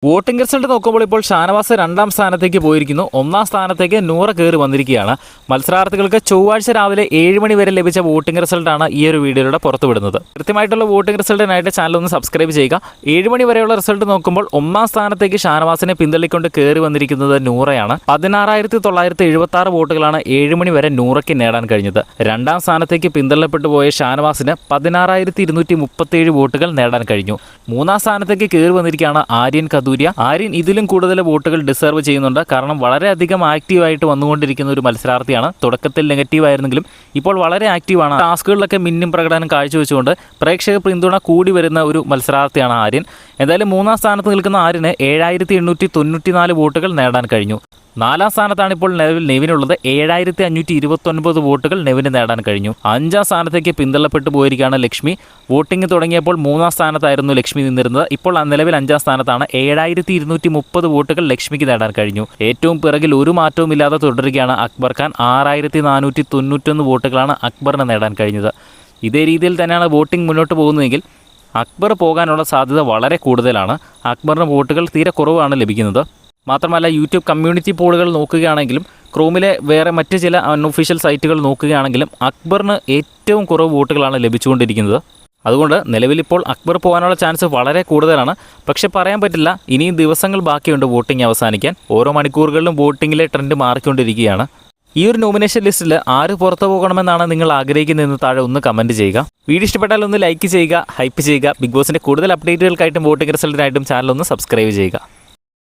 Voting result നോക്കുമ്പോൾ ഇപ്പോൾ ഷാനവാസ് 2ാം സ്ഥാനത്തേക്ക് പോയിരിക്കുന്നു. 1ാം സ്ഥാനത്തേക്ക് നൂറ കയറി വന്നിരിക്കുകയാണ്. മത്സരാർത്ഥികൾക്ക് ചൊവ്വാഴ്ച രാവിലെ 7 മണി വരെ ലഭിച്ച വോട്ടിംഗ് റിസൾട്ടാണ് ഈ ഒരു വീഡിയോയിലൂടെ പുറത്തുവിടുന്നത്. കൃത്യമായിട്ടുള്ള വോട്ടിംഗ് റിസൾട്ടിനായിട്ട് ചാനൽ ഒന്ന് സബ്സ്ക്രൈബ് ചെയ്യുക. 7 മണി വരെയുള്ള റിസൾട്ട് നോക്കുമ്പോൾ 1ാം സ്ഥാനത്തേക്ക് ഷാനവാസിനെ പിന്തള്ളിക്കൊണ്ട് കയറി വന്നിരിക്കുന്നത് നൂറയാണ്. 16,976 വോട്ടുകളാണ് 7 മണി വരെ നൂറയ്ക്ക് നേടാൻ കഴിഞ്ഞത്. 2ാം സ്ഥാനത്തേക്ക് പിന്തള്ളപ്പെട്ടു പോയ ഷാനവാസിന് 16,237 വോട്ടുകൾ നേടാൻ കഴിഞ്ഞു. 3ാം സ്ഥാനത്തേക്ക് കയറി വന്നിരിക്കുകയാണ് ആര്യൻ ആര്യൻ ഇതിലും കൂടുതൽ വോട്ടുകൾ ഡിസർവ് ചെയ്യുന്നുണ്ട്. കാരണം വളരെയധികം ആക്റ്റീവായിട്ട് വന്നുകൊണ്ടിരിക്കുന്ന ഒരു മത്സരാർത്ഥിയാണ്. തുടക്കത്തിൽ നെഗറ്റീവ് ആയിരുന്നെങ്കിലും ഇപ്പോൾ വളരെ ആക്റ്റീവാണ്. ടാസ്കുകളിലൊക്കെ മിന്നും പ്രകടനം കാഴ്ചവെച്ചുകൊണ്ട് പ്രേക്ഷക പിന്തുണ കൂടി വരുന്ന ഒരു മത്സരാർത്ഥിയാണ് ആര്യൻ. എന്തായാലും 3ാം സ്ഥാനത്ത് നിൽക്കുന്ന ആര്യന് 7,894 വോട്ടുകൾ നേടാൻ കഴിഞ്ഞു. 4ാം സ്ഥാനത്താണ് ഇപ്പോൾ നിലവിൽ നെവിനുള്ളത്. 7,529 വോട്ടുകൾ നെവിന് നേടാൻ കഴിഞ്ഞു. 5ാം സ്ഥാനത്തേക്ക് പിന്തള്ളപ്പെട്ടു പോയിരിക്കുകയാണ് ലക്ഷ്മി. വോട്ടിംഗ് തുടങ്ങിയപ്പോൾ 3ാം സ്ഥാനത്തായിരുന്നു ലക്ഷ്മി നിന്നിരുന്നത്. ഇപ്പോൾ നിലവിൽ 5ാം സ്ഥാനത്താണ്. 7,230 വോട്ടുകൾ ലക്ഷ്മിക്ക് നേടാൻ കഴിഞ്ഞു. ഏറ്റവും പിറകിൽ ഒരു മാറ്റവും ഇല്ലാതെ തുടരുകയാണ് അക്ബർ ഖാൻ. 6,491 വോട്ടുകളാണ് അക്ബറിന് നേടാൻ കഴിഞ്ഞത്. ഇതേ രീതിയിൽ തന്നെയാണ് വോട്ടിംഗ് മുന്നോട്ട് പോകുന്നതെങ്കിൽ അക്ബർ പോകാനുള്ള സാധ്യത വളരെ കൂടുതലാണ്. അക്ബറിന് വോട്ടുകൾ തീരെ കുറവാണ് ലഭിക്കുന്നത്. മാത്രമല്ല യൂട്യൂബ് കമ്മ്യൂണിറ്റി പോളുകൾ നോക്കുകയാണെങ്കിലും ക്രോമിലെ വേറെ മറ്റ് ചില അൺഒഫീഷ്യൽ സൈറ്റുകൾ നോക്കുകയാണെങ്കിലും അക്ബറിന് ഏറ്റവും കുറവ് വോട്ടുകളാണ് ലഭിച്ചുകൊണ്ടിരിക്കുന്നത്. അതുകൊണ്ട് നിലവിലിപ്പോൾ അക്ബർ പോകാനുള്ള ചാൻസ് വളരെ കൂടുതലാണ്. പക്ഷെ പറയാൻ പറ്റില്ല, ഇനിയും ദിവസങ്ങൾ ബാക്കിയുണ്ട് വോട്ടിംഗ് അവസാനിക്കാൻ. ഓരോ മണിക്കൂറുകളിലും വോട്ടിങ്ങിലെ ട്രെൻഡ് മാറിക്കൊണ്ടിരിക്കുകയാണ്. ഈ ഒരു നോമിനേഷൻ ലിസ്റ്റിൽ ആര് പുറത്തു പോകണമെന്നാണ് നിങ്ങൾ ആഗ്രഹിക്കുന്നതെന്ന് താഴെ ഒന്ന് കമൻറ്റ് ചെയ്യുക. വീഡിയോ ഇഷ്ടപ്പെട്ടാൽ ഒന്ന് ലൈക്ക് ചെയ്യുക, ഹൈപ്പ് ചെയ്യുക. ബിഗ് ബോസിൻ്റെ കൂടുതൽ അപ്ഡേറ്റുകൾക്കായിട്ടും വോട്ടിംഗ് റിസൾട്ടിനായിട്ടും ചാനൽ ഒന്ന് സബ്സ്ക്രൈബ് ചെയ്യുക.